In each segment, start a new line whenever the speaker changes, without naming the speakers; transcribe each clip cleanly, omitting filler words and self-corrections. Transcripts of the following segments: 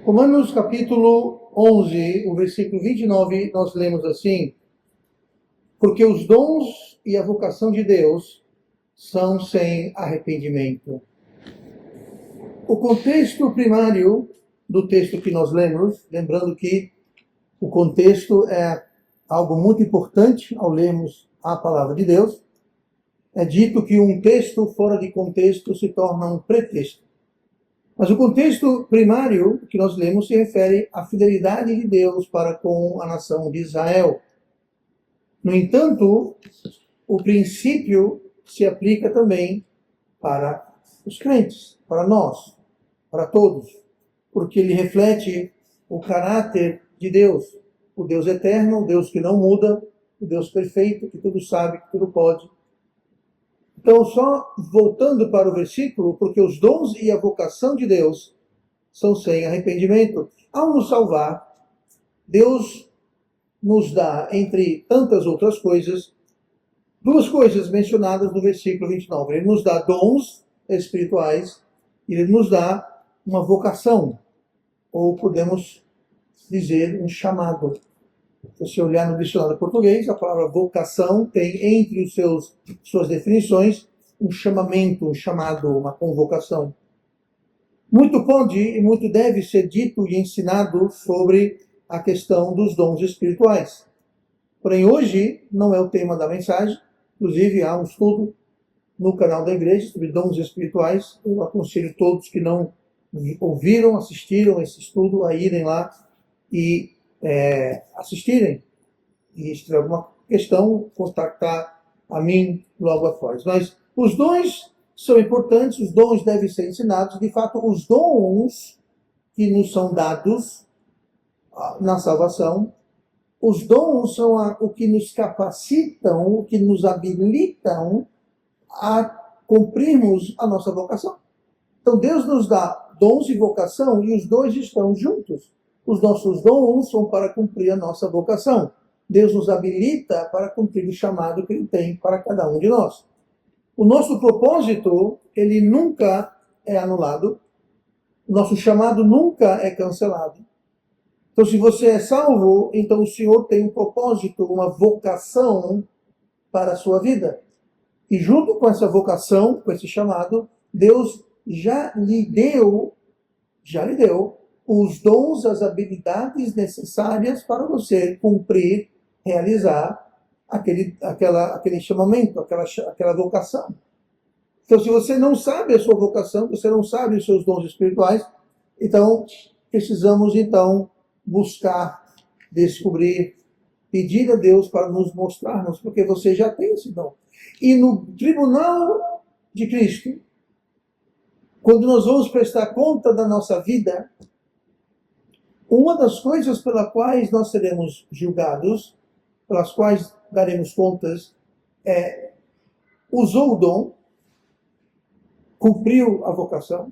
Romanos capítulo 11, o versículo 29, nós lemos assim: porque os dons e a vocação de Deus são sem arrependimento. O contexto primário do texto que nós lemos, lembrando que o contexto é algo muito importante ao lermos a palavra de Deus, é dito que um texto fora de contexto se torna um pretexto. Mas o contexto primário que nós lemos se refere à fidelidade de Deus para com a nação de Israel. No entanto, o princípio se aplica também para os crentes, para nós, para todos, porque ele reflete o caráter de Deus, o Deus eterno, o Deus que não muda, o Deus perfeito, que tudo sabe, que tudo pode. Então, só voltando para o versículo, porque os dons e a vocação de Deus são sem arrependimento. Ao nos salvar, Deus nos dá, entre tantas outras coisas, duas coisas mencionadas no versículo 29. Ele nos dá dons espirituais e ele nos dá uma vocação, ou podemos dizer um chamado. Se você olhar no dicionário português, a palavra vocação tem entre suas definições um chamamento, um chamado, uma convocação. Muito pode e muito deve ser dito e ensinado sobre a questão dos dons espirituais. Porém, hoje não é o tema da mensagem. Inclusive, há um estudo no canal da igreja sobre dons espirituais. Eu aconselho todos que não ouviram, assistiram esse estudo a irem lá e assistirem, e se tiver alguma questão, contactar a mim logo após. Mas os dons são importantes, os dons devem ser ensinados. De fato, os dons que nos são dados na salvação, os dons são o que nos capacitam, o que nos habilitam a cumprirmos a nossa vocação. Então Deus nos dá dons e vocação, e os dois estão juntos. Os nossos dons são para cumprir a nossa vocação. Deus nos habilita para cumprir o chamado que Ele tem para cada um de nós. O nosso propósito, ele nunca é anulado. O nosso chamado nunca é cancelado. Então, se você é salvo, então o Senhor tem um propósito, uma vocação para a sua vida. E junto com essa vocação, com esse chamado, Deus já lhe deu os dons, as habilidades necessárias para você cumprir, realizar aquele chamamento, aquela vocação. Então, se você não sabe a sua vocação, você não sabe os seus dons espirituais, então precisamos buscar, descobrir, pedir a Deus para nos mostrarmos, porque você já tem esse dom. E no tribunal de Cristo, quando nós vamos prestar conta da nossa vida, uma das coisas pelas quais nós seremos julgados, pelas quais daremos contas, usou o dom, cumpriu a vocação,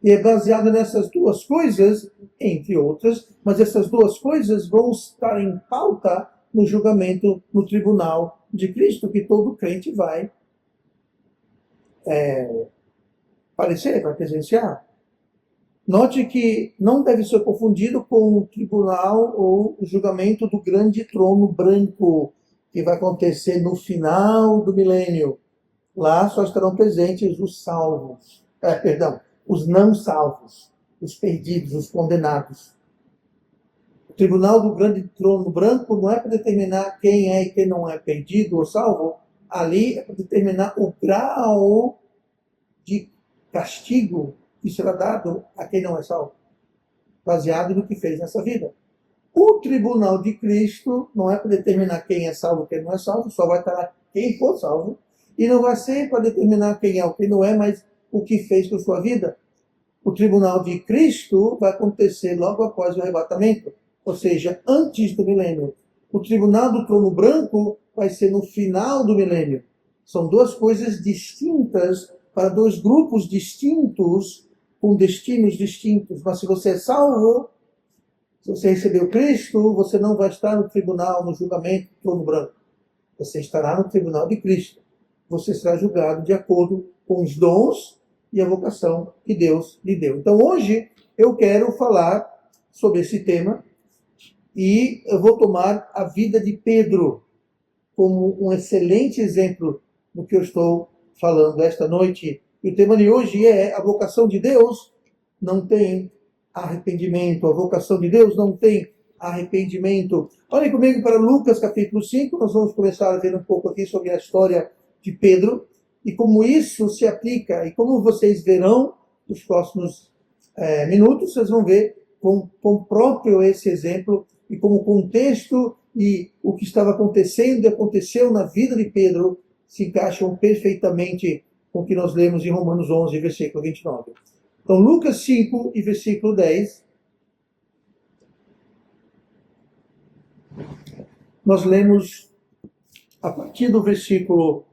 e é baseado nessas duas coisas, entre outras, mas essas duas coisas vão estar em pauta no julgamento, no tribunal de Cristo, que todo crente vai parecer, vai presenciar. Note que não deve ser confundido com o tribunal ou o julgamento do grande trono branco, que vai acontecer no final do milênio. Lá só estarão presentes os salvos, os não salvos, os perdidos, os condenados. O tribunal do grande trono branco não é para determinar quem é e quem não é perdido ou salvo. Ali é para determinar o grau de castigo que será dado a quem não é salvo, baseado no que fez nessa vida. O tribunal de Cristo não é para determinar quem é salvo e quem não é salvo, só vai estar lá quem for salvo, e não vai ser para determinar quem é ou quem não é, mas o que fez com sua vida. O tribunal de Cristo vai acontecer logo após o arrebatamento, ou seja, antes do milênio. O tribunal do trono branco vai ser no final do milênio. São duas coisas distintas, para dois grupos distintos, com destinos distintos. Mas se você é salvo, se você recebeu Cristo, você não vai estar no tribunal, no julgamento do trono branco. Você estará no tribunal de Cristo. Você será julgado de acordo com os dons e a vocação que Deus lhe deu. Então hoje eu quero falar sobre esse tema e eu vou tomar a vida de Pedro como um excelente exemplo do que eu estou falando esta noite. E o tema de hoje é: a vocação de Deus não tem arrependimento. A vocação de Deus não tem arrependimento. Olhem comigo para Lucas capítulo 5, nós vamos começar a ver um pouco aqui sobre a história de Pedro e como isso se aplica, e como vocês verão nos próximos minutos, vocês vão ver com próprio esse exemplo e como o contexto e o que estava acontecendo e aconteceu na vida de Pedro se encaixam perfeitamente com o que nós lemos em Romanos 11, versículo 29. Então, Lucas 5 e versículo 10, nós lemos a partir do versículo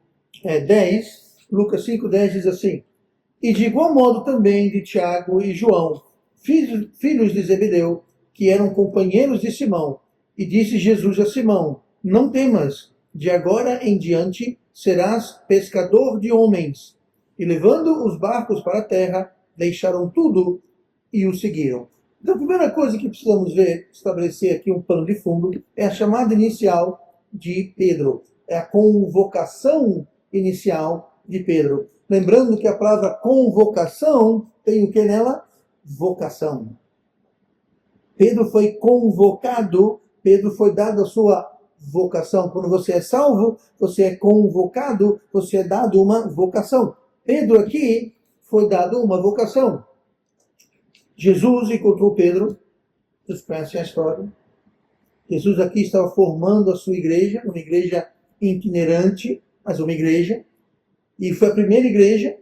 10, Lucas 5, 10 diz assim: e de igual modo também de Tiago e João, filhos de Zebedeu, que eram companheiros de Simão. E disse Jesus a Simão: não temas, de agora em diante serás pescador de homens. E levando os barcos para a terra, deixaram tudo e o seguiram. Então a primeira coisa que precisamos ver, estabelecer aqui um pano de fundo, é a chamada inicial de Pedro. É a convocação inicial de Pedro. Lembrando que a palavra convocação tem o que nela? Vocação. Pedro foi convocado, Pedro foi dado a sua vocação. Quando você é salvo, você é convocado, você é dado uma vocação. Pedro aqui foi dado uma vocação. Jesus encontrou Pedro, vocês conhecem a história. Jesus aqui estava formando a sua igreja, uma igreja itinerante, mas uma igreja. E foi a primeira igreja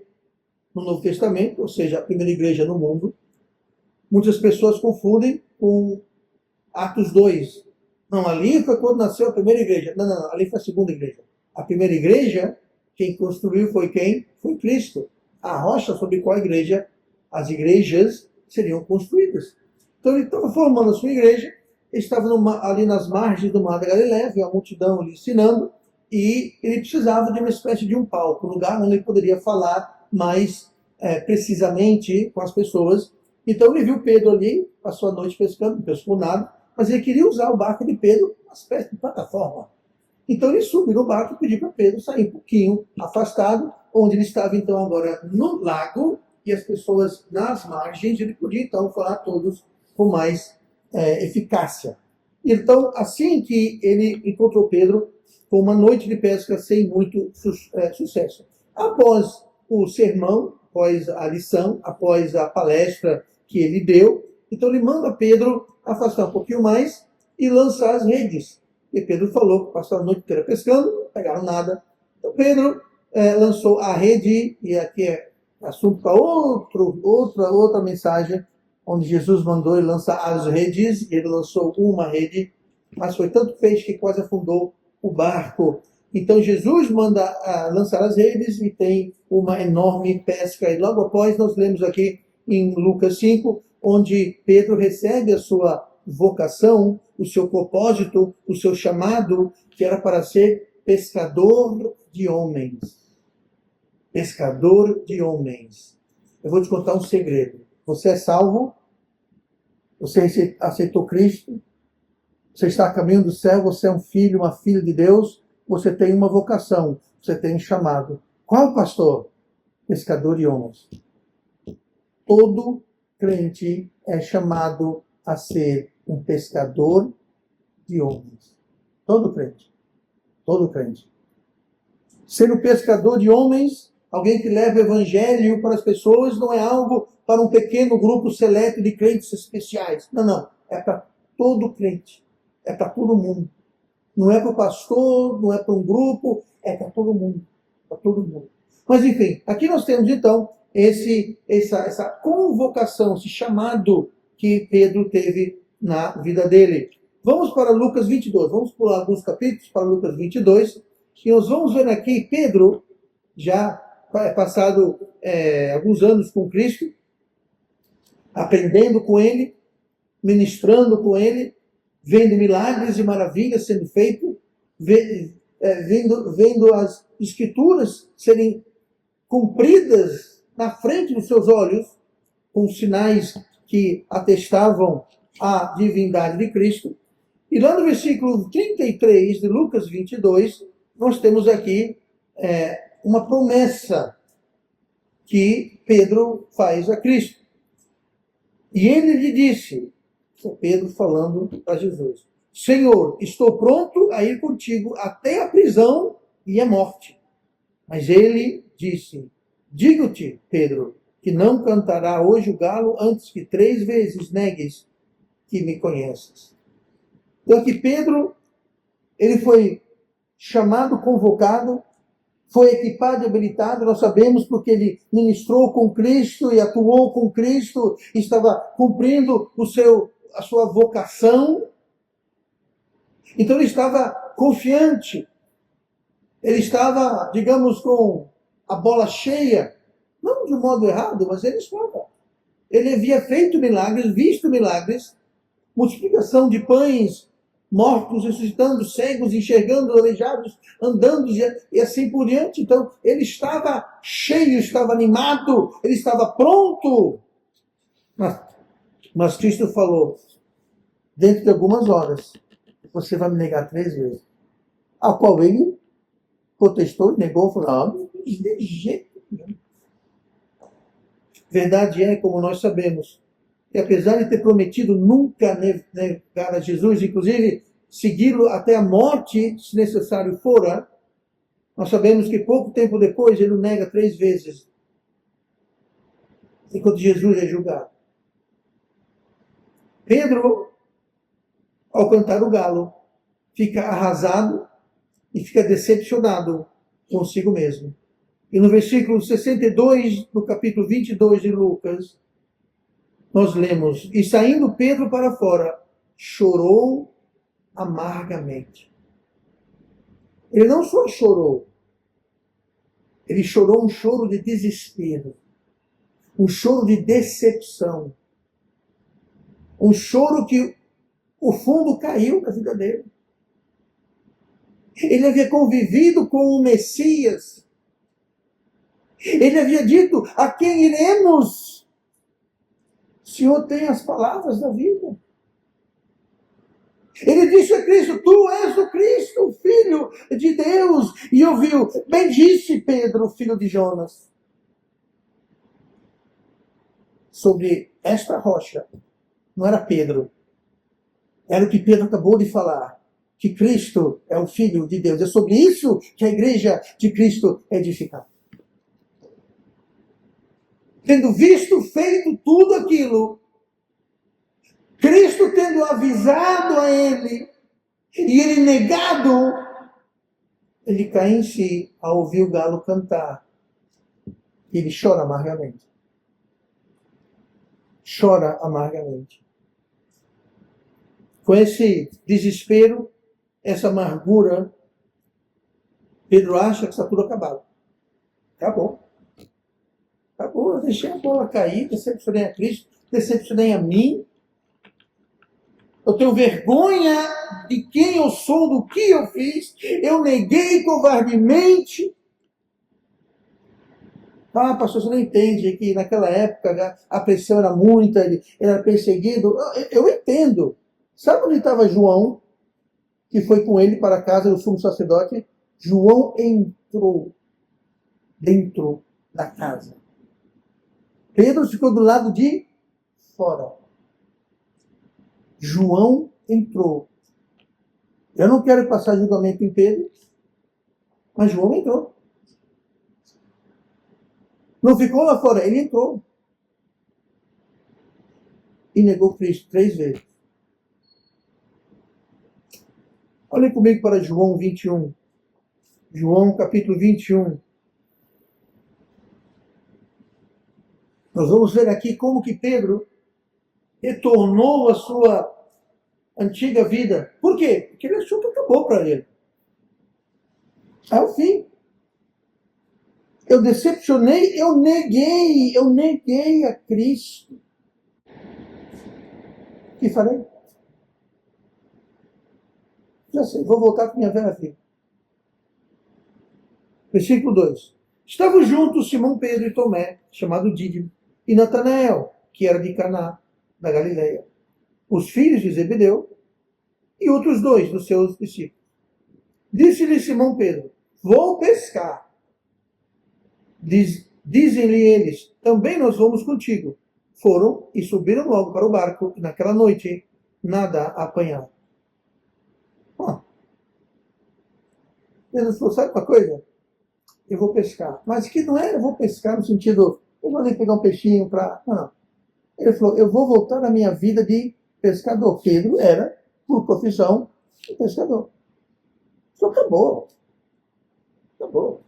no Novo Testamento, ou seja, a primeira igreja no mundo. Muitas pessoas confundem com Atos 2. Não, ali foi quando nasceu a primeira igreja. Não, ali foi a segunda igreja. A primeira igreja, quem construiu foi quem? Foi Cristo. A rocha sobre qual igreja as igrejas seriam construídas. Então ele estava formando a sua igreja, ele estava ali nas margens do Mar da Galileia, viu a multidão ali ensinando, e ele precisava de uma espécie de um palco, um lugar onde ele poderia falar mais precisamente com as pessoas. Então ele viu Pedro ali, passou a noite pescando, não pescou nada, mas ele queria usar o barco de Pedro, uma espécie de plataforma. Então ele subiu no barco e pediu para Pedro sair um pouquinho afastado, onde ele estava então agora no lago, e as pessoas nas margens, ele podia então falar a todos com mais eficácia. Então, assim que ele encontrou Pedro, foi uma noite de pesca sem muito sucesso. Após o sermão, após a lição, após a palestra que ele deu, então ele manda Pedro afastar um pouquinho mais e lançar as redes. E Pedro falou que passou a noite inteira pescando, não pegaram nada. Então Pedro lançou a rede, e aqui é assunto para outra mensagem, onde Jesus mandou ele lançar as redes, e ele lançou uma rede, mas foi tanto peixe que quase afundou o barco. Então Jesus manda lançar as redes e tem uma enorme pesca. E logo após nós lemos aqui em Lucas 5, onde Pedro recebe a sua vocação, o seu propósito, o seu chamado, que era para ser pescador de homens. Pescador de homens. Eu vou te contar um segredo. Você é salvo? Você aceitou Cristo? Você está a caminho do céu? Você é um filho, uma filha de Deus? Você tem uma vocação, você tem um chamado. Qual pastor? Pescador de homens. Todo crente é chamado a ser um pescador de homens. Todo crente. Todo crente. Ser um pescador de homens, alguém que leva o evangelho para as pessoas, não é algo para um pequeno grupo seleto de crentes especiais. Não. É para todo crente. É para todo mundo. Não é para o pastor, não é para um grupo, é para todo mundo. Para todo mundo. Mas enfim, aqui nós temos então essa convocação, esse chamado que Pedro teve na vida dele. Vamos para Lucas 22. Vamos pular alguns capítulos para Lucas 22. E nós vamos ver aqui Pedro, já passado alguns anos com Cristo, aprendendo com ele, ministrando com ele, vendo milagres e maravilhas sendo feitos, vendo as escrituras serem cumpridas na frente dos seus olhos, com sinais que atestavam a divindade de Cristo. E lá no versículo 33 de Lucas 22, nós temos aqui uma promessa que Pedro faz a Cristo. E ele lhe disse, Pedro falando para Jesus, Senhor, estou pronto a ir contigo até a prisão e a morte. Mas ele disse, digo-te, Pedro, que não cantará hoje o galo antes que 3 vezes negues que me conheces. Então aqui Pedro, ele foi chamado, convocado, foi equipado e habilitado, nós sabemos, porque ele ministrou com Cristo e atuou com Cristo, estava cumprindo a sua vocação. Então ele estava confiante, ele estava, digamos, com a bola cheia, não de um modo errado, mas ele estava. Ele havia feito milagres, visto milagres, multiplicação de pães, mortos ressuscitando, cegos enxergando, aleijados andando e assim por diante. Então ele estava cheio, estava animado, ele estava pronto. Mas Cristo falou, dentro de algumas horas, você vai me negar 3 vezes. A qual ele protestou, negou, falou, de jeito nenhum. Verdade é, como nós sabemos, que apesar de ter prometido nunca negar a Jesus, inclusive segui-lo até a morte, se necessário fora, nós sabemos que pouco tempo depois ele o nega 3 vezes, enquanto Jesus é julgado. Pedro, ao cantar o galo, fica arrasado e fica decepcionado consigo mesmo. E no versículo 62, no capítulo 22 de Lucas, nós lemos, e saindo Pedro para fora, chorou amargamente. Ele não só chorou, ele chorou um choro de desespero, um choro de decepção, um choro que o fundo caiu na vida dele. Ele havia convivido com o Messias. Ele havia dito, a quem iremos? O Senhor tem as palavras da vida. Ele disse a Cristo, tu és o Cristo, o Filho de Deus. E ouviu, bem disse Pedro, filho de Jonas. Sobre esta rocha, não era Pedro, era o que Pedro acabou de falar, que Cristo é o Filho de Deus. É sobre isso que a igreja de Cristo é edificada. Tendo visto, feito tudo aquilo, Cristo tendo avisado a ele, e ele negado, ele cai em si ao ouvir o galo cantar. E ele chora amargamente. Chora amargamente. Com esse desespero, essa amargura, Pedro acha que está tudo acabado. Acabou. Acabou, eu deixei a bola cair, decepcionei a Cristo, decepcionei a mim. Eu tenho vergonha de quem eu sou, do que eu fiz. Eu neguei covardemente. Ah, pastor, você não entende que naquela época a pressão era muita, ele era perseguido. Eu entendo. Sabe onde estava João, que foi com ele para a casa do sumo sacerdote? João entrou dentro da casa. Pedro ficou do lado de fora. João entrou. Eu não quero passar julgamento em Pedro, mas João entrou. Não ficou lá fora, ele entrou. E negou Cristo 3 vezes. Olhem comigo para João 21. João capítulo 21. Nós vamos ver aqui como que Pedro retornou à sua antiga vida. Por quê? Porque ele achou que acabou para ele. É o fim. Eu decepcionei, eu neguei a Cristo. O que farei? Já sei, vou voltar para minha velha vida. Versículo 2. Estavam juntos Simão Pedro e Tomé, chamado Dídimo, e Natanael, que era de Caná, da Galileia, os filhos de Zebedeu, e outros dois dos seus discípulos. Disse-lhe Simão Pedro: vou pescar. Dizem-lhe eles: também nós vamos contigo. Foram e subiram logo para o barco, e naquela noite nada apanharam. Pedro falou: sabe uma coisa? Eu vou pescar. Mas que não era eu vou pescar no sentido, eu vou ali pegar um peixinho para... Não. Ele falou: eu vou voltar à minha vida de pescador. Pedro era, por profissão, um pescador. Isso acabou. Acabou.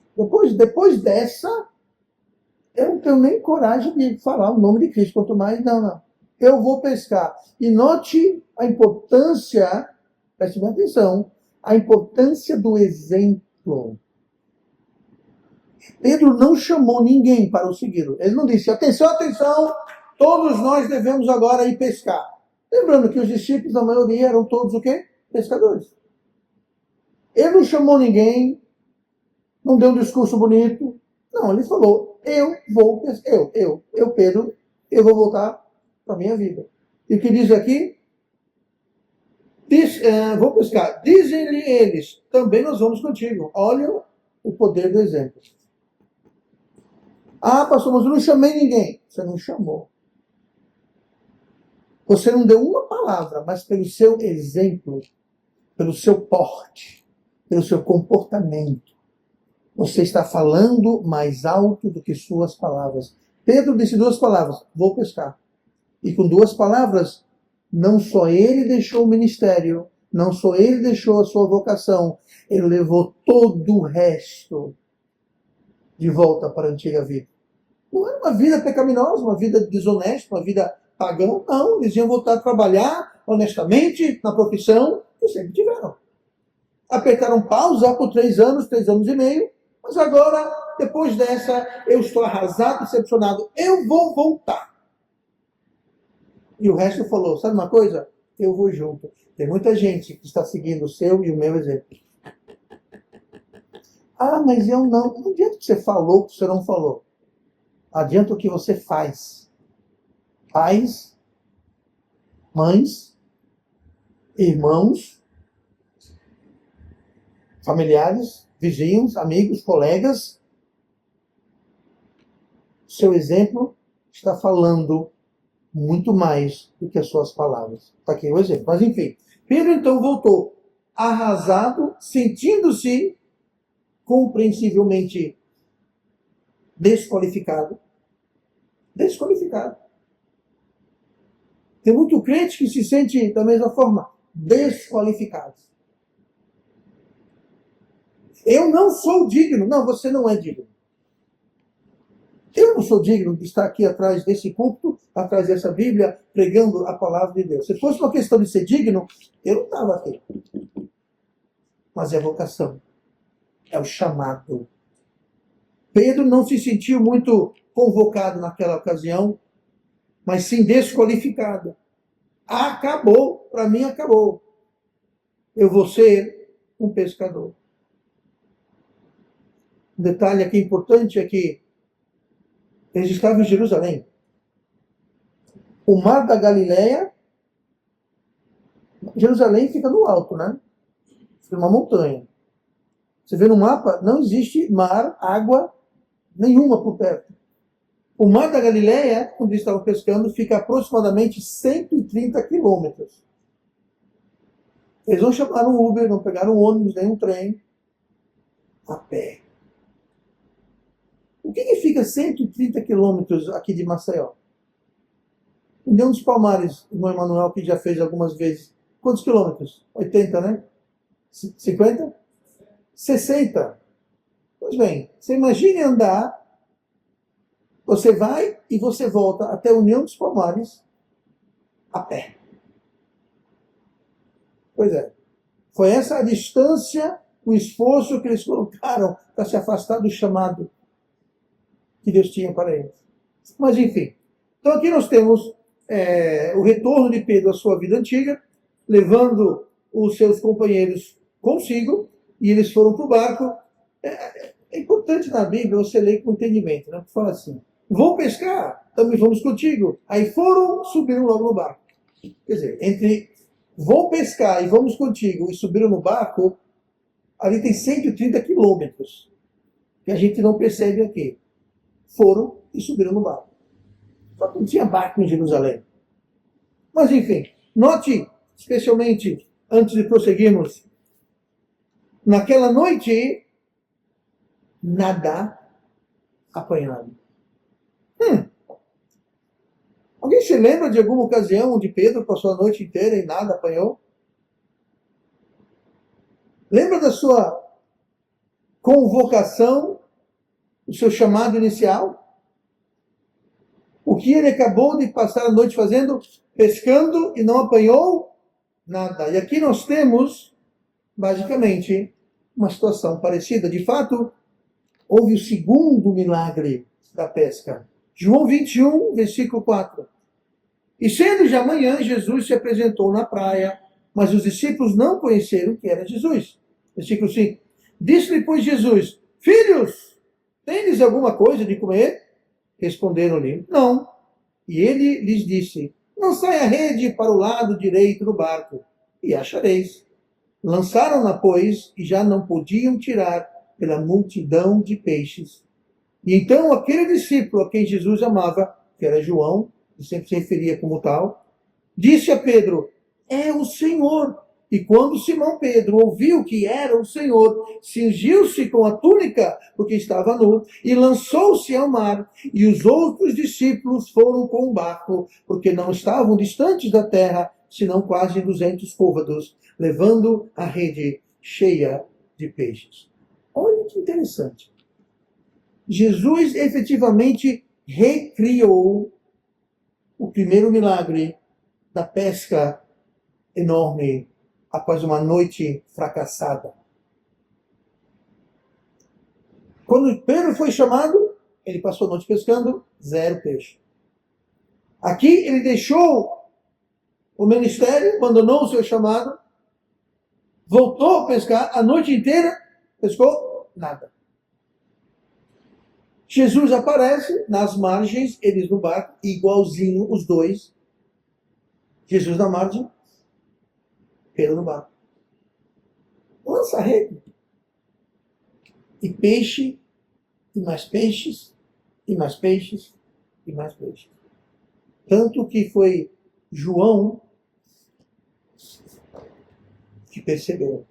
Depois dessa, eu não tenho nem coragem de falar o nome de Cristo, quanto mais, não. Eu vou pescar. E note a importância, preste bem atenção, a importância do exemplo. Pedro não chamou ninguém para o segui-lo. Ele não disse: atenção, atenção, todos nós devemos agora ir pescar. Lembrando que os discípulos, a maioria, eram todos o quê? Pescadores. Ele não chamou ninguém, não deu um discurso bonito. Não, ele falou: eu vou pescar. Pedro, eu vou voltar para a minha vida. E o que diz aqui? Vou pescar. Dizem-lhe eles: também nós vamos contigo. Olha o poder do exemplo. Ah, pastor, mas eu não chamei ninguém. Você não chamou. Você não deu uma palavra, mas pelo seu exemplo, pelo seu porte, pelo seu comportamento, você está falando mais alto do que suas palavras. Pedro disse duas palavras: vou pescar. E com duas palavras, não só ele deixou o ministério, não só ele deixou a sua vocação, ele levou todo o resto de volta para a antiga vida. Não era uma vida pecaminosa, uma vida desonesta, uma vida pagã, não. Eles iam voltar a trabalhar honestamente na profissão que sempre tiveram. Apertaram pausa por 3 anos e meio, mas agora, depois dessa, eu estou arrasado, decepcionado, eu vou voltar. E o resto falou: sabe uma coisa? Eu vou junto. Tem muita gente que está seguindo o seu e o meu exemplo. Ah, mas eu não. Não adianta o que você falou, o que você não falou. Adianta o que você faz. Pais, mães, irmãos, familiares, vizinhos, amigos, colegas. Seu exemplo está falando muito mais do que as suas palavras. Está aqui o exemplo. Mas enfim, Pedro então voltou arrasado, sentindo-se compreensivelmente desqualificado. Desqualificado. Tem muito crente que se sente da mesma forma, desqualificado. Eu não sou digno. Não, você não é digno. Eu não sou digno de estar aqui atrás desse púlpito, atrás dessa Bíblia, pregando a palavra de Deus. Se fosse uma questão de ser digno, eu não estava aqui. Mas é a vocação. É o chamado. Pedro não se sentiu muito convocado naquela ocasião, mas sim desqualificado. Acabou. Para mim, acabou. Eu vou ser um pescador. Um detalhe aqui importante é que eles estavam em Jerusalém. O mar da Galileia, Jerusalém fica no alto, né? Fica numa montanha. Você vê no mapa, não existe mar, água nenhuma por perto. O mar da Galileia, quando eles estavam pescando, fica aproximadamente 130 quilômetros. Eles não chamaram um Uber, não pegaram um ônibus, nem um trem. A pé. O que fica 130 quilômetros aqui de Maceió? União dos Palmares, o irmão Emanuel, que já fez algumas vezes. Quantos quilômetros? 80, né? 50? 60. Pois bem, você imagine andar, você vai e você volta até a União dos Palmares a pé. Pois é. Foi essa a distância, o esforço que eles colocaram para se afastar do chamado que Deus tinha para eles. Mas enfim. Então aqui nós temos o retorno de Pedro à sua vida antiga, levando os seus companheiros consigo, e eles foram para o barco. É importante na Bíblia você ler com entendimento, né? Fala assim, vou pescar, também vamos contigo. Aí foram, subiram logo no barco. Quer dizer, entre vou pescar e vamos contigo e subiram no barco, ali tem 130 quilômetros, que a gente não percebe aqui. Foram e subiram no barco. Só que não tinha barco em Jerusalém. Mas enfim, note, especialmente antes de prosseguirmos, naquela noite, nada apanhado. Alguém se lembra de alguma ocasião onde Pedro passou a noite inteira e nada apanhou? Lembra da sua convocação, o seu chamado inicial? O que ele acabou de passar a noite fazendo? Pescando e não apanhou nada. E aqui nós temos, basicamente, uma situação parecida. De fato, houve o segundo milagre da pesca. João 21, versículo 4. E sendo já manhã, Jesus se apresentou na praia, mas os discípulos não conheceram que era Jesus. Versículo 5. Disse-lhe, pois, Jesus, filhos, tendes alguma coisa de comer? Responderam-lhe, não. E ele lhes disse, não saia a rede para o lado direito do barco, e achareis. Lançaram-na, pois, e já não podiam tirar pela multidão de peixes. E então aquele discípulo a quem Jesus amava, que era João, que sempre se referia como tal, disse a Pedro, é o Senhor. E quando Simão Pedro ouviu que era o Senhor, cingiu-se com a túnica, porque estava nu, e lançou-se ao mar. E os outros discípulos foram com o barco, porque não estavam distantes da terra, senão quase 200 côvados, levando a rede cheia de peixes. Olha que interessante. Jesus efetivamente recriou o primeiro milagre da pesca enorme após uma noite fracassada. Quando Pedro foi chamado, ele passou a noite pescando, 0 peixe. Aqui ele deixou o ministério, abandonou o seu chamado, voltou a pescar a noite inteira, pescou nada. Jesus aparece nas margens, eles no barco, igualzinho os dois. Jesus na margem, Pedro no barco. Lança a rede. E peixe, e mais peixes, e mais peixes, e mais peixes. Tanto que foi João que percebeu.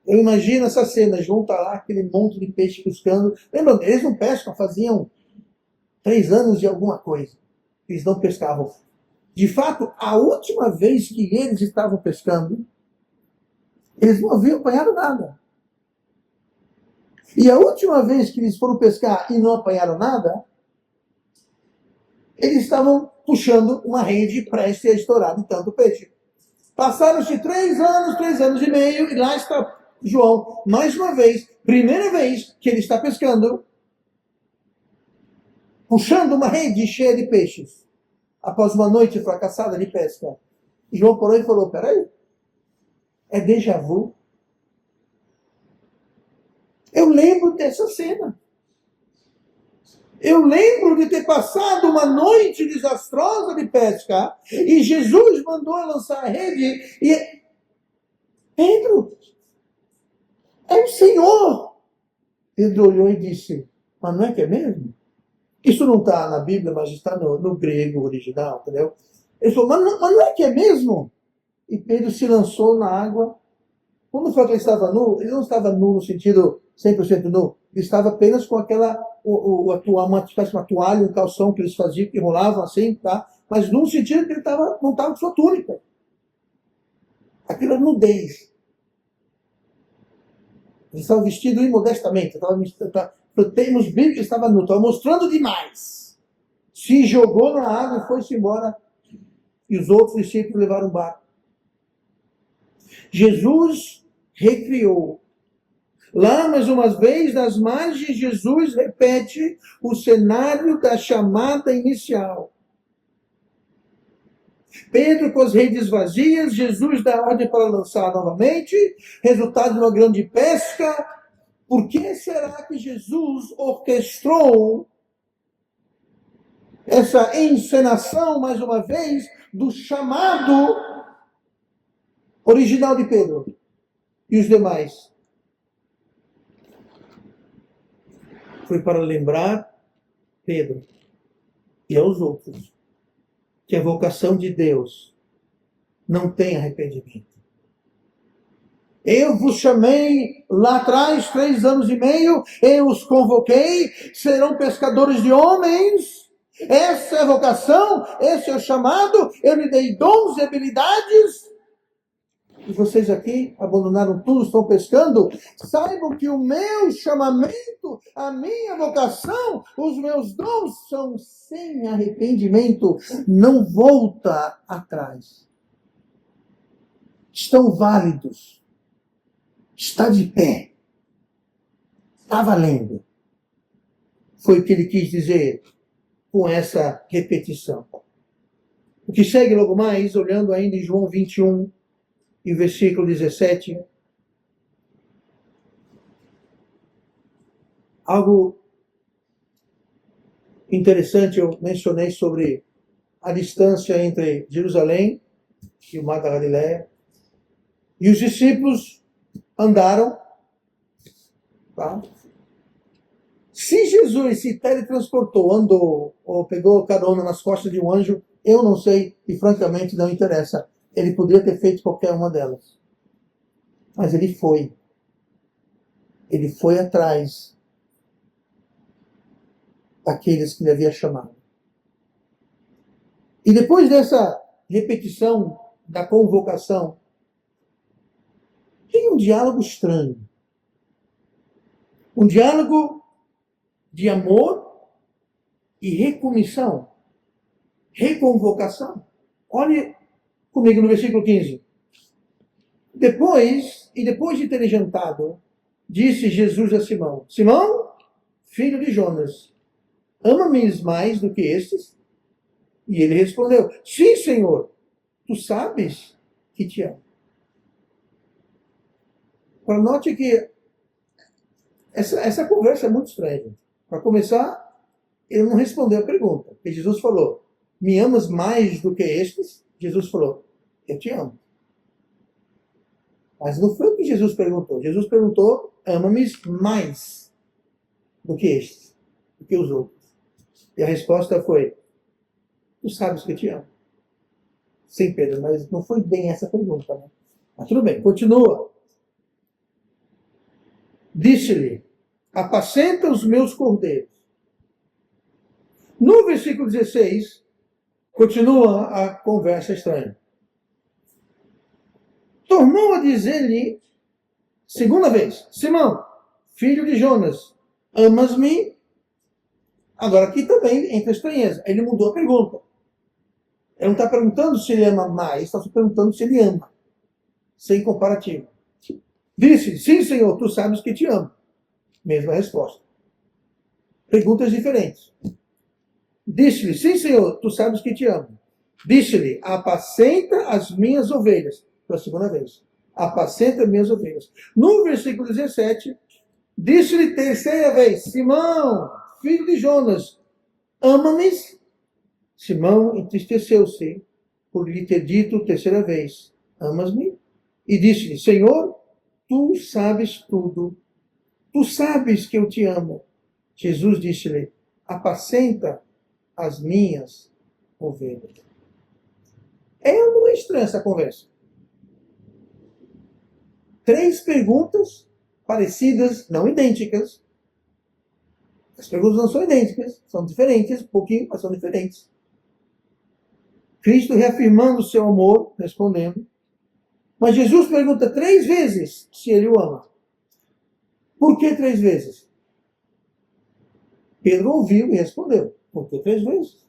Eu imagino essa cena, João está lá, aquele monte de peixe pescando. Lembram, eles não pescam, faziam 3 anos de alguma coisa. Eles não pescavam. De fato, a última vez que eles estavam pescando, eles não haviam apanhado nada. E a última vez que eles foram pescar e não apanharam nada, eles estavam puxando uma rede prestes a estourar de tanto peixe. Passaram-se 3 anos e meio, e lá está João, mais uma vez, primeira vez que ele está pescando, puxando uma rede cheia de peixes, após uma noite fracassada de pesca. E João parou e falou, peraí, é déjà vu? Eu lembro dessa cena. Eu lembro de ter passado uma noite desastrosa de pesca, e Jesus mandou lançar a rede, e Pedro, é o Senhor. Pedro olhou e disse, mas não é que é mesmo? Isso não está na Bíblia, mas está no grego original, entendeu? Ele falou, mas não é que é mesmo? E Pedro se lançou na água. Quando fala que ele estava nu, ele não estava nu no sentido 100% nu. Ele estava apenas com aquela, uma espécie de uma toalha, um calção que eles faziam, que enrolavam assim, tá? Mas num sentido que ele não estava com sua túnica. Aquilo é nudez. Ele estava vestido imodestamente. Nos bíblicos estava nu, estava mostrando demais. Se jogou na água e foi-se embora. E os outros discípulos levaram o barco. Jesus recriou. Lá, mais uma vez, nas margens, Jesus repete o cenário da chamada inicial. Pedro com as redes vazias, Jesus dá ordem para lançar novamente, resultado de uma grande pesca, Por que será que Jesus orquestrou essa encenação, mais uma vez, do chamado original de Pedro e os demais? Foi para lembrar Pedro e aos outros que a vocação de Deus não tem arrependimento. Eu vos chamei lá atrás, 3 anos e meio, eu os convoquei, serão pescadores de homens. Essa é a vocação, esse é o chamado, eu lhe dei dons e habilidades. E vocês aqui abandonaram tudo, estão pescando. Saibam que o meu chamamento, a minha vocação, os meus dons são sem arrependimento. Não volta atrás. Estão válidos. Está de pé. Está valendo. Foi o que ele quis dizer com essa repetição. O que segue logo mais, olhando ainda em João 21, e versículo 17. Algo interessante eu mencionei sobre a distância entre Jerusalém e o Mar da Galileia. E os discípulos andaram. Tá? Se Jesus se teletransportou, andou, ou pegou carona nas costas de um anjo, eu não sei e francamente não interessa. Ele poderia ter feito qualquer uma delas. Mas ele foi. Ele foi atrás daqueles que ele havia chamado. E depois dessa repetição da convocação, tem um diálogo estranho. Um diálogo de amor e recomissão. Reconvocação. Olhe comigo no versículo 15. Depois de terem jantado, disse Jesus a Simão: Simão, filho de Jonas, ama-me mais do que estes? E ele respondeu: Sim, Senhor, tu sabes que te amo. Agora, note que essa conversa é muito estranha. Para começar, ele não respondeu a pergunta. Porque Jesus falou: Me amas mais do que estes? Jesus falou: Eu te amo. Mas não foi o que Jesus perguntou. Jesus perguntou: ama-me mais do que estes, do que os outros. E a resposta foi: tu sabes que eu te amo. Sim, Pedro, mas não foi bem essa pergunta, né? Mas tudo bem, continua. Disse-lhe: apacenta os meus cordeiros. No versículo 16, continua a conversa estranha. Tornou a dizer-lhe, segunda vez: Simão, filho de Jonas, amas-me? Agora aqui também entra a estranheza. Ele mudou a pergunta. Ele não está perguntando se ele ama mais, está só perguntando se ele ama. Sem comparativo. Disse: sim, Senhor, tu sabes que te amo. Mesma resposta. Perguntas diferentes. Disse-lhe: sim, Senhor, tu sabes que te amo. Disse-lhe: apacenta as minhas ovelhas. Pela segunda vez. Apacenta as minhas ovelhas. No versículo 17, disse-lhe terceira vez: Simão, filho de Jonas, ama-me? Simão entristeceu-se por lhe ter dito terceira vez: amas-me? E disse-lhe: Senhor, tu sabes tudo. Tu sabes que eu te amo. Jesus disse-lhe: apacenta as minhas ovelhas. É ou não é estranha essa conversa? 3 perguntas parecidas, não idênticas. As perguntas não são idênticas, são diferentes, um pouquinho, mas são diferentes. Cristo reafirmando o seu amor, respondendo. Mas Jesus pergunta 3 vezes se ele o ama. Por que 3 vezes? Pedro ouviu e respondeu. Por que 3 vezes?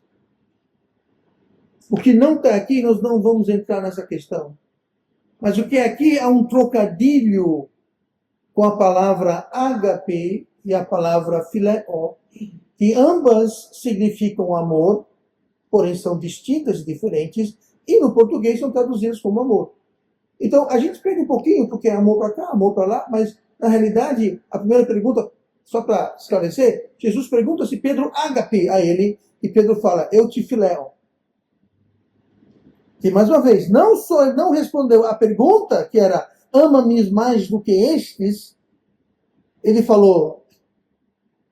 O que não está aqui, nós não vamos entrar nessa questão. Mas o que é aqui é um trocadilho com a palavra ágape e a palavra filéo, que ambas significam amor, porém são distintas e diferentes, e no português são traduzidas como amor. Então, a gente pega um pouquinho, porque é amor para cá, amor para lá, mas na realidade, a primeira pergunta, só para esclarecer, Jesus pergunta se Pedro ágape a ele, e Pedro fala, eu te filéu. E mais uma vez, não só ele não respondeu a pergunta, que era, ama-me mais do que estes, ele falou,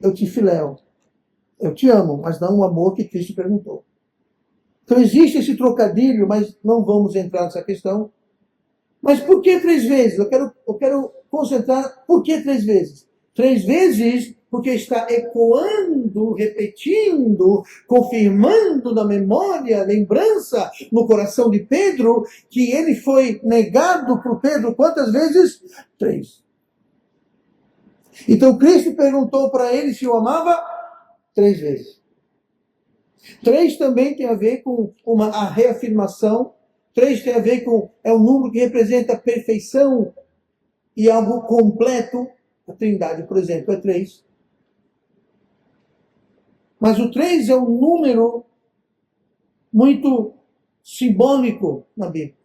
eu te filéu. Eu te amo, mas não o amor que Cristo perguntou. Então existe esse trocadilho, mas não vamos entrar nessa questão. Mas por que 3 vezes? Eu quero concentrar, por que 3 vezes? 3 vezes porque está ecoando, repetindo, confirmando na memória, lembrança, no coração de Pedro, que ele foi negado por Pedro quantas vezes? 3. Então Cristo perguntou para ele se o amava 3 vezes. 3 também tem a ver com a reafirmação. 3 tem a ver com, é um número que representa perfeição e algo completo. A Trindade, por exemplo, é 3. Mas o 3 é um número muito simbólico na Bíblia.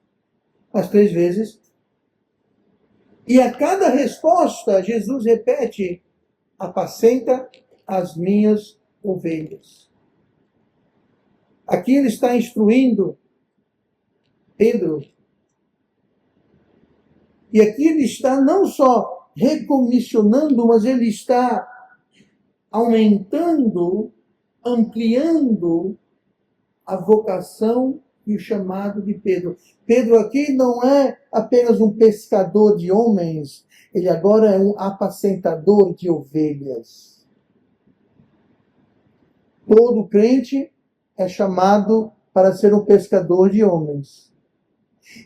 As 3 vezes. E a cada resposta, Jesus repete, apacenta as minhas ovelhas. Aqui ele está instruindo Pedro. E aqui ele está não só recomissionando, mas ele está aumentando, ampliando a vocação e o chamado de Pedro. Pedro aqui não é apenas um pescador de homens, ele agora é um apacentador de ovelhas. Todo crente é chamado para ser um pescador de homens.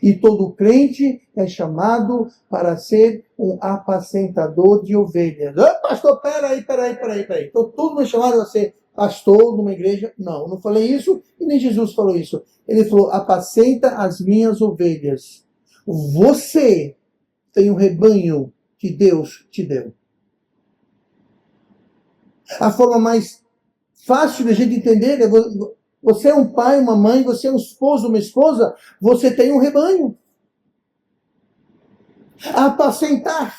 E todo crente é chamado para ser um apacentador de ovelhas. Pastor, peraí. Então todo mundo é chamado a ser pastor numa igreja? Não falei isso e nem Jesus falou isso. Ele falou, apacenta as minhas ovelhas. Você tem um rebanho que Deus te deu. A forma mais fácil da gente entender é você é um pai, uma mãe, você é um esposo, uma esposa, você tem um rebanho. Apacentar.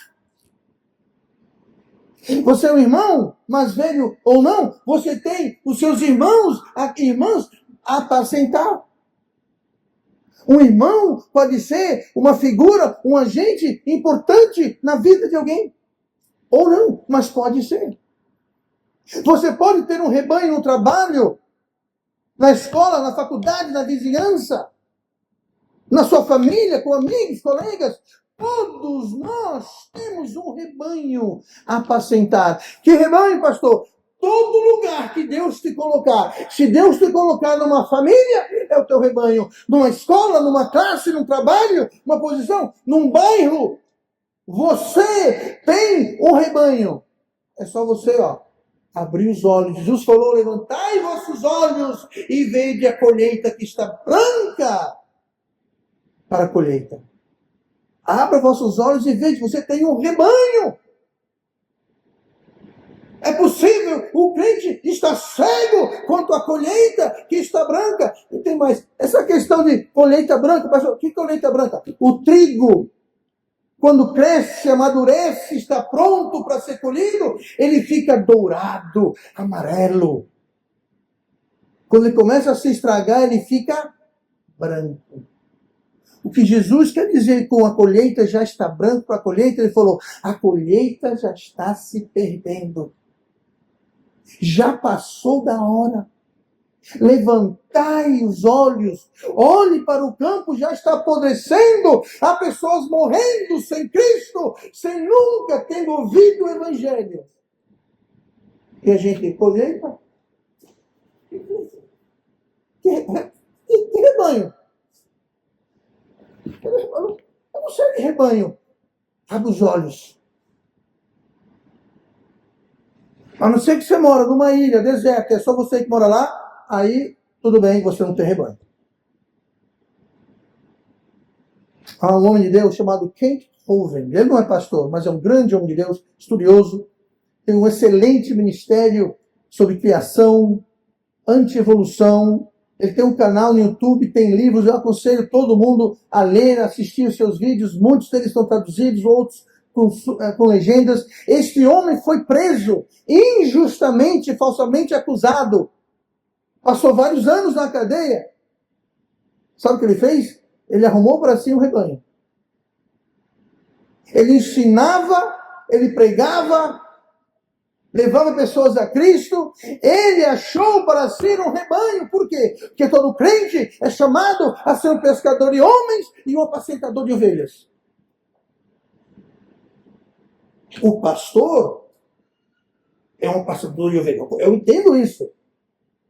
Você é um irmão, mais velho ou não, você tem os seus irmãs a apacentar. Um irmão pode ser uma figura, um agente importante na vida de alguém. Ou não, mas pode ser. Você pode ter um rebanho no trabalho, na escola, na faculdade, na vizinhança, na sua família, com amigos, colegas. Todos nós temos um rebanho a apacentar. Que rebanho, pastor? Todo lugar que Deus te colocar. Se Deus te colocar numa família, é o teu rebanho. Numa escola, numa classe, num trabalho, numa posição, num bairro. Você tem um rebanho. É só você, abrir os olhos. Jesus falou, levantai vossos olhos e vede a colheita que está branca para a colheita. Abra vossos olhos e veja, você tem um rebanho. É possível, o crente está cego quanto à colheita que está branca. E tem mais, essa questão de colheita branca, pastor, que colheita branca? O trigo, quando cresce, amadurece, está pronto para ser colhido, ele fica dourado, amarelo. Quando ele começa a se estragar, ele fica branco. O que Jesus quer dizer com a colheita já está branco para a colheita, ele falou, a colheita já está se perdendo. Já passou da hora. Levantai os olhos, olhe para o campo, já está apodrecendo, há pessoas morrendo sem Cristo, sem nunca ter ouvido o Evangelho. E a gente colheita? Que rebanho? Eu não sei de rebanho. Abre os olhos. A não ser que você mora numa ilha deserta, é só você que mora lá, aí tudo bem, você não tem rebanho. Há um homem de Deus chamado Kent Hovind. Ele não é pastor, mas é um grande homem de Deus, estudioso. Tem um excelente ministério sobre criação, anti-evolução. Ele tem um canal no YouTube, tem livros. Eu aconselho todo mundo a ler, a assistir os seus vídeos. Muitos deles estão traduzidos, outros com legendas. Este homem foi preso, injustamente, falsamente acusado. Passou vários anos na cadeia. Sabe o que ele fez? Ele arrumou para si um rebanho. Ele ensinava, ele pregava, levava pessoas a Cristo. Ele achou para si um rebanho. Por quê? Porque todo crente é chamado a ser um pescador de homens e um apacentador de ovelhas. O pastor é um apacentador de ovelhas. Eu entendo isso.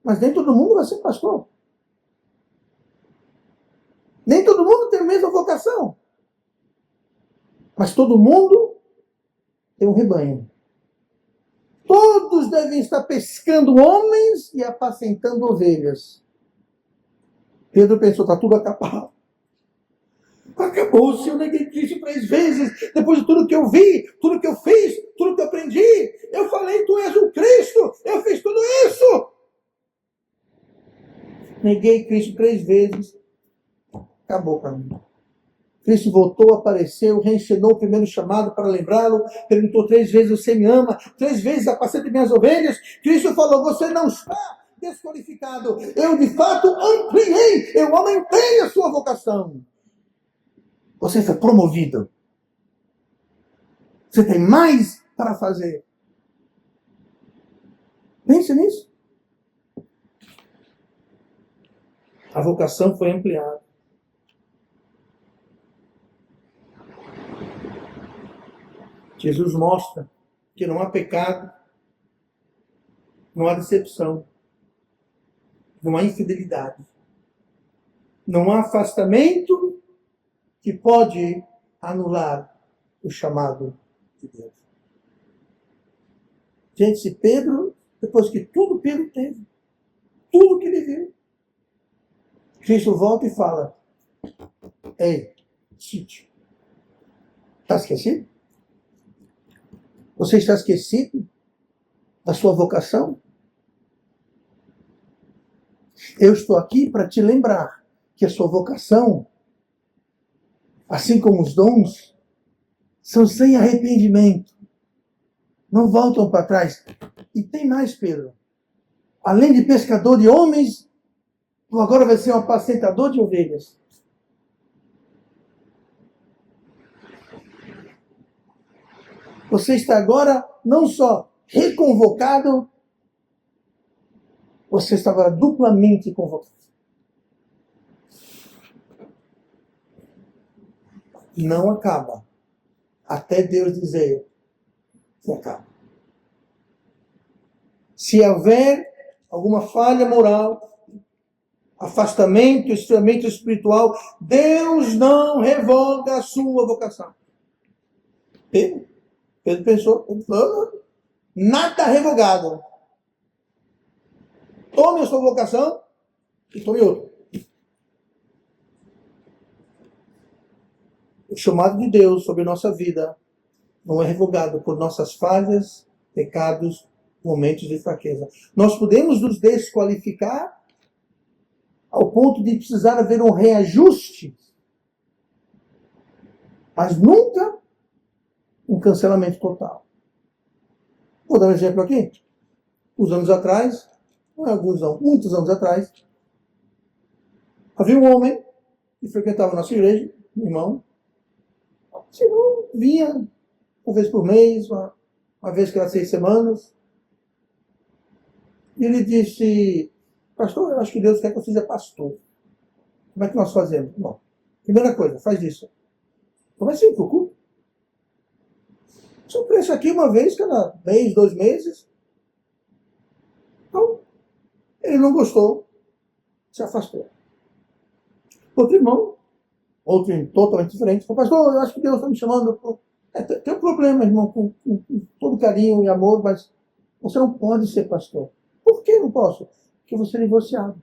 Mas nem todo mundo vai ser pastor. Nem todo mundo tem a mesma vocação. Mas todo mundo tem um rebanho. Todos devem estar pescando homens e apacentando ovelhas. Pedro pensou, está tudo acabado. Acabou, se eu neguei Cristo 3 vezes, depois de tudo que eu vi, tudo que eu fiz, tudo que eu aprendi. Eu falei, tu és o Cristo, eu fiz tudo isso. Neguei Cristo 3 vezes, acabou para mim. Cristo voltou, apareceu, reencenou o primeiro chamado para lembrá-lo, perguntou 3 vezes, você me ama? 3 vezes apacenta minhas ovelhas. Cristo falou, você não está desqualificado. Eu de fato ampliei, eu aumentei a sua vocação. Você foi promovido. Você tem mais para fazer. Pense nisso. A vocação foi ampliada. Jesus mostra que não há pecado, não há decepção, não há infidelidade, não há afastamento que pode anular o chamado de Deus. Gente, se Pedro, depois que tudo Pedro teve, tudo que ele viu, Cristo volta e fala, ei, Tite, está esquecido? Você está esquecido da sua vocação? Eu estou aqui para te lembrar que a sua vocação, assim como os dons, são sem arrependimento. Não voltam para trás. E tem mais, Pedro. Além de pescador de homens, tu agora vai ser um apacentador de ovelhas. Você está agora não só reconvocado, você estava duplamente convocado. Não acaba. Até Deus dizer que acaba. Se houver alguma falha moral, afastamento, esfriamento espiritual, Deus não revoga a sua vocação. Pedro pensou, nada revogado. Tome a sua vocação e tome outra. O chamado de Deus sobre nossa vida não é revogado por nossas falhas, pecados, momentos de fraqueza. Nós podemos nos desqualificar ao ponto de precisar haver um reajuste, mas nunca um cancelamento total. Vou dar um exemplo aqui. Uns anos atrás, não é alguns não, muitos anos atrás, havia um homem que frequentava a nossa igreja, um irmão. Esse irmão vinha uma vez por mês, uma vez cada 6 semanas. E ele disse, pastor, eu acho que Deus quer que eu seja pastor. Como é que nós fazemos? Bom, primeira coisa, faz isso. Comece a ir para o culto. Seu preço aqui uma vez, cada mês, 2 meses. Então, ele não gostou, se afastou. Outro irmão, outro totalmente diferente, falou, pastor, eu acho que Deus está me chamando. Tem um problema, irmão, com todo carinho e amor, mas você não pode ser pastor. Por que não posso? Porque você é divorciado.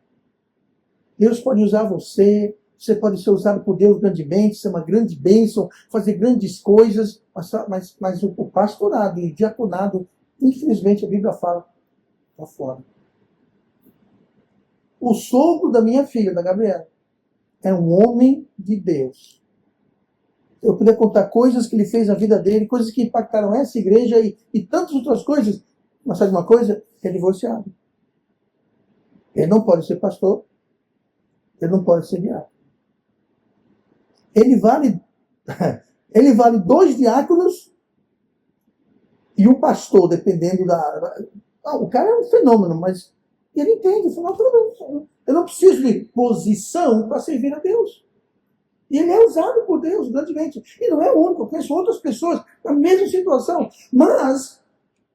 Deus pode usar você, você pode ser usado por Deus grandemente, ser uma grande bênção, fazer grandes coisas, mas o pastorado e o diaconado, infelizmente a Bíblia fala, está fora. O sogro da minha filha, da Gabriela, é um homem de Deus. Eu podia contar coisas que ele fez na vida dele, coisas que impactaram essa igreja e tantas outras coisas. Mas sabe uma coisa? Ele é divorciado. Ele não pode ser pastor. Ele não pode ser diácono. Ele vale, ele vale 2 diáconos e um pastor, dependendo da... Não, o cara é um fenômeno, mas ele entende. Ele fala, eu não preciso de posição para servir a Deus. E ele é usado por Deus grandemente. E não é o único. Eu conheço outras pessoas na mesma situação. Mas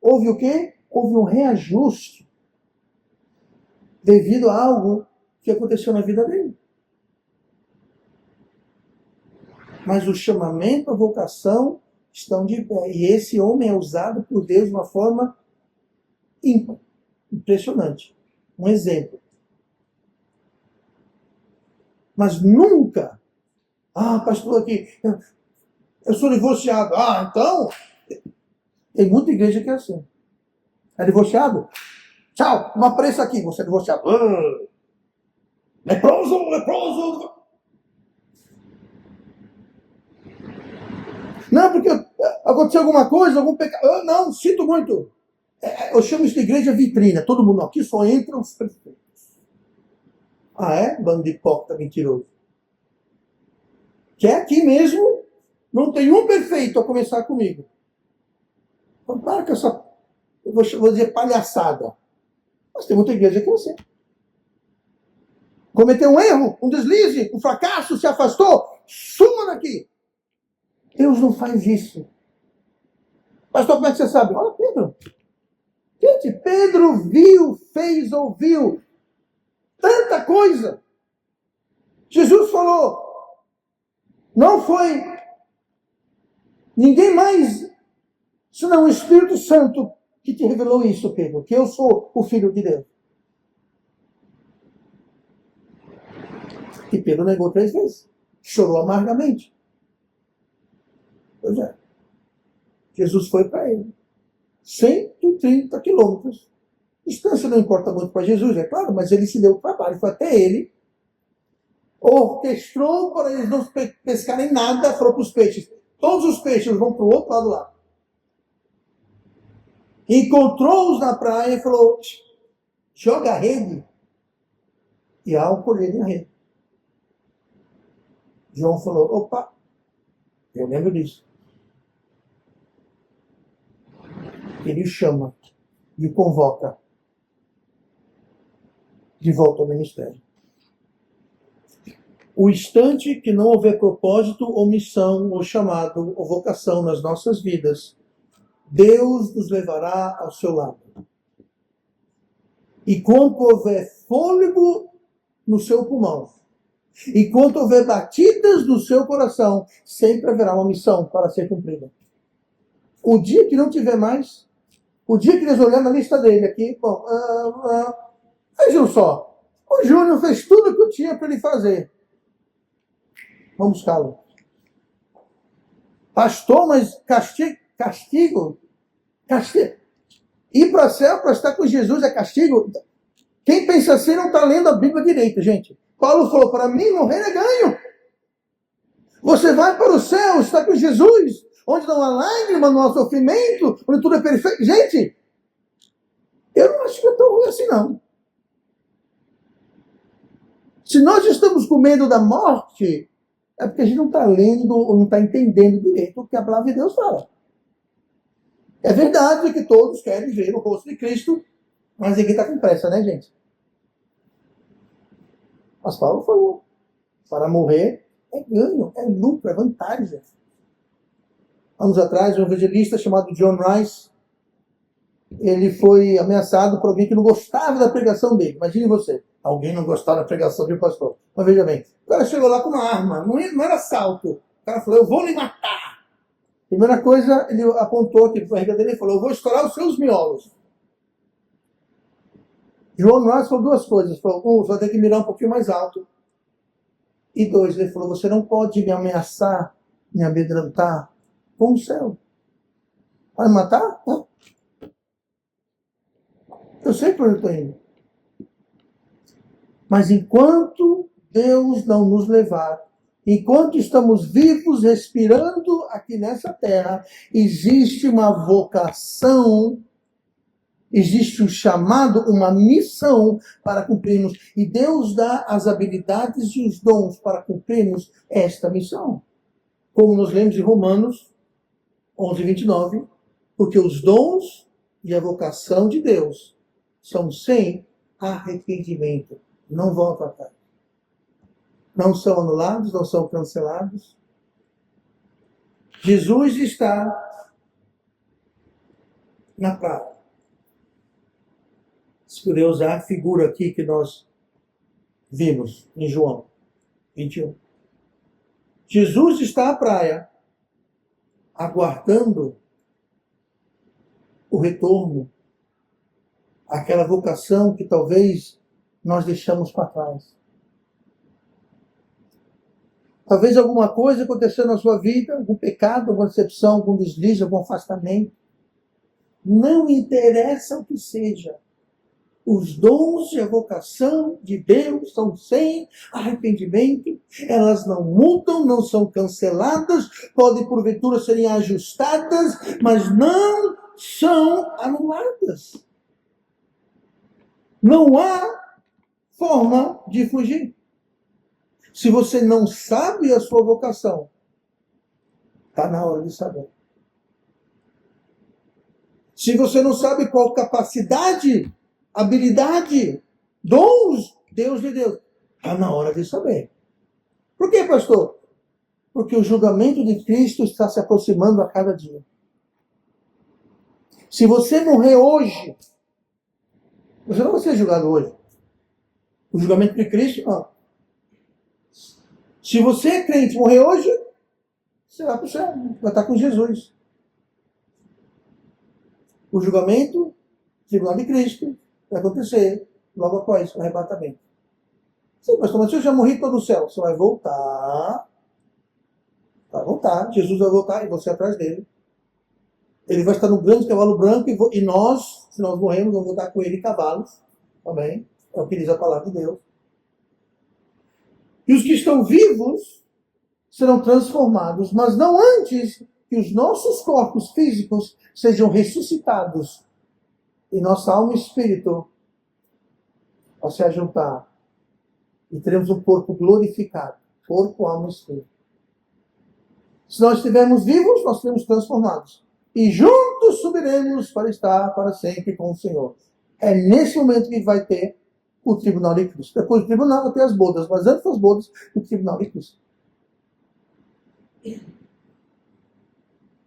houve o quê? Houve um reajuste devido a algo que aconteceu na vida dele. Mas o chamamento, a vocação estão de pé. E esse homem é usado por Deus de uma forma ímpar, impressionante. Um exemplo. Mas nunca, pastor, aqui, eu sou divorciado. Então, tem muita igreja que é assim. É divorciado? Tchau, não apareça aqui, você é divorciado. Leproso, leproso. Não, porque aconteceu alguma coisa, algum pecado. Não, sinto muito. Eu chamo isso de igreja vitrina. Todo mundo aqui só entra os perfeitos. É? Bando de hipócrita mentiroso. Que é aqui mesmo, não tem um perfeito a começar comigo. Então, para com essa, eu vou dizer palhaçada. Mas tem muita igreja que é assim. Cometeu um erro, um deslize, um fracasso, se afastou, suma daqui. Deus não faz isso. Pastor, como é que você sabe? Olha Pedro. Gente, Pedro viu, fez, ouviu tanta coisa. Jesus falou, não foi ninguém mais, senão o Espírito Santo que te revelou isso, Pedro, que eu sou o Filho de Deus. E Pedro negou 3 vezes. Chorou amargamente. Pois é. Jesus foi para ele. 130 quilômetros. Distância não importa muito para Jesus, é claro, mas ele se deu o trabalho. Foi até ele. Orquestrou para eles não pescarem nada, falou para os peixes. Todos os peixes vão para o outro lado lá. Encontrou-os na praia e falou, joga a rede. E há um colher na rede. João falou, opa, eu lembro disso. Ele o chama e o convoca de volta ao ministério. O instante que não houver propósito ou missão ou chamado ou vocação nas nossas vidas, Deus nos levará ao seu lado. E quando houver fôlego no seu pulmão, e quando houver batidas no seu coração, sempre haverá uma missão para ser cumprida. O dia que não tiver mais, o dia que eles olharem na lista dele aqui, bom, vejam só, o Júnior fez tudo o que eu tinha para ele fazer. Vamos buscá-lo. Pastor, mas castigo. Ir para o céu para estar com Jesus é castigo? Quem pensa assim não está lendo a Bíblia direito, gente. Paulo falou, para mim morrer é ganho. Você vai para o céu, está com Jesus, onde não há lágrima, não há sofrimento, onde tudo é perfeito. Gente, eu não acho que é tão ruim assim, não. Se nós estamos com medo da morte, é porque a gente não está lendo ou não está entendendo direito o que a palavra de Deus fala. É verdade que todos querem ver o rosto de Cristo, mas ninguém está com pressa, né, gente? Mas Paulo falou, para morrer é ganho, é lucro, é vantagem. Anos atrás, um evangelista chamado John Rice, ele foi ameaçado por alguém que não gostava da pregação dele. Imagine você, alguém não gostava da pregação do pastor. Mas veja bem, o cara chegou lá com uma arma, não era assalto. O cara falou, eu vou lhe matar. Primeira coisa, ele apontou aqui para a barriga dele e falou, eu vou estourar os seus miolos. John Rice falou 2 coisas. Falou, você vai ter que mirar um pouquinho mais alto. E 2, ele falou, você não pode me ameaçar, me amedrontar com o céu. Vai me matar? Não. Eu sei para onde eu estou indo. Mas enquanto Deus não nos levar, Enquanto estamos vivos, respirando aqui nessa terra, existe uma vocação, existe um chamado, uma missão para cumprirmos. E Deus dá as habilidades e os dons para cumprirmos esta missão. Como nós lemos em Romanos 11:29, porque os dons e a vocação de Deus são sem arrependimento. Não voltam atrás. Não são anulados, não são cancelados. Jesus está na praia. Se puder usar a figura aqui que nós vimos em João 21. Jesus está à praia, aguardando o retorno, aquela vocação que talvez nós deixamos para trás. Talvez alguma coisa aconteceu na sua vida, algum pecado, alguma decepção, algum deslize, algum afastamento. Não interessa o que seja. Os dons e a vocação de Deus são sem arrependimento. Elas não mudam, não são canceladas, podem porventura serem ajustadas, mas não são anuladas. Não há forma de fugir. Se você não sabe a sua vocação, está na hora de saber. Se você não sabe qual capacidade, habilidade, dons Deus lhe deu, está na hora de saber. Por quê, pastor? Porque o julgamento de Cristo está se aproximando a cada dia. Se você morrer hoje, você não vai ser julgado hoje. O julgamento de Cristo, não. Se você é crente e morrer hoje, você vai para o céu, vai estar com Jesus. O julgamento, o tribunal de Cristo, vai acontecer logo após o arrebatamento. Sim, pastor, mas se eu já morri, estou no céu, você vai voltar. Vai voltar, Jesus vai voltar e você atrás dele. Ele vai estar no grande cavalo branco e nós, se nós morrermos, vamos voltar com ele em cavalos. Amém? É o que diz a palavra de Deus. E os que estão vivos serão transformados, mas não antes que os nossos corpos físicos sejam ressuscitados e nossa alma e espírito ao se ajuntar e teremos um corpo glorificado, corpo, alma e espírito. Se nós estivermos vivos, nós seremos transformados e juntos subiremos para estar para sempre com o Senhor. É nesse momento que vai ter o tribunal de Cristo. Depois do tribunal vai ter as bodas, mas antes das bodas, o tribunal de Cristo.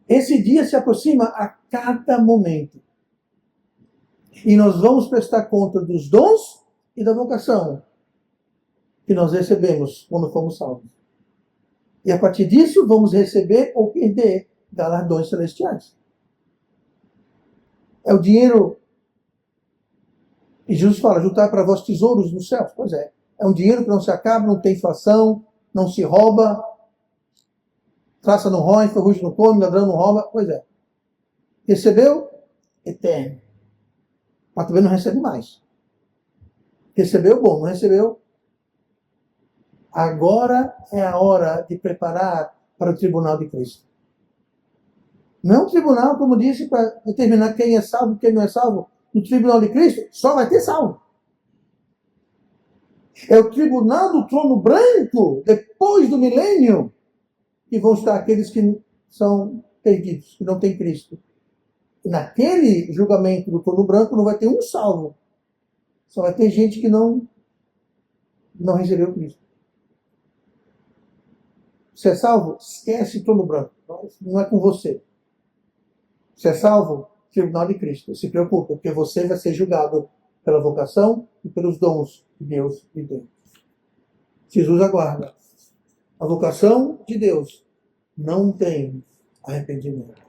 Esse dia se aproxima a cada momento. E nós vamos prestar conta dos dons e da vocação que nós recebemos quando fomos salvos. E a partir disso, vamos receber ou perder galardões celestiais. É o dinheiro. E Jesus fala, juntar para vós tesouros nos céus. Pois é. É um dinheiro que não se acaba, não tem inflação, não se rouba. Traça não rói, ferrugem não come, ladrão não rouba. Pois é. Recebeu? Eterno. Mas também não recebe mais. Recebeu? Bom. Não recebeu? Agora é a hora de preparar para o tribunal de Cristo. Não é um tribunal, como disse, para determinar quem é salvo e quem não é salvo. No tribunal de Cristo, só vai ter salvo. É o tribunal do trono branco, depois do milênio, que vão estar aqueles que são perdidos, que não têm Cristo. E naquele julgamento do trono branco não vai ter um salvo. Só vai ter gente que não recebeu Cristo. Você é salvo? Esquece o trono branco. Não é com você. Você é salvo? Tribunal de Cristo. Se preocupe, porque você vai ser julgado pela vocação e pelos dons que Deus lhe deu. Jesus aguarda. A vocação de Deus não tem arrependimento.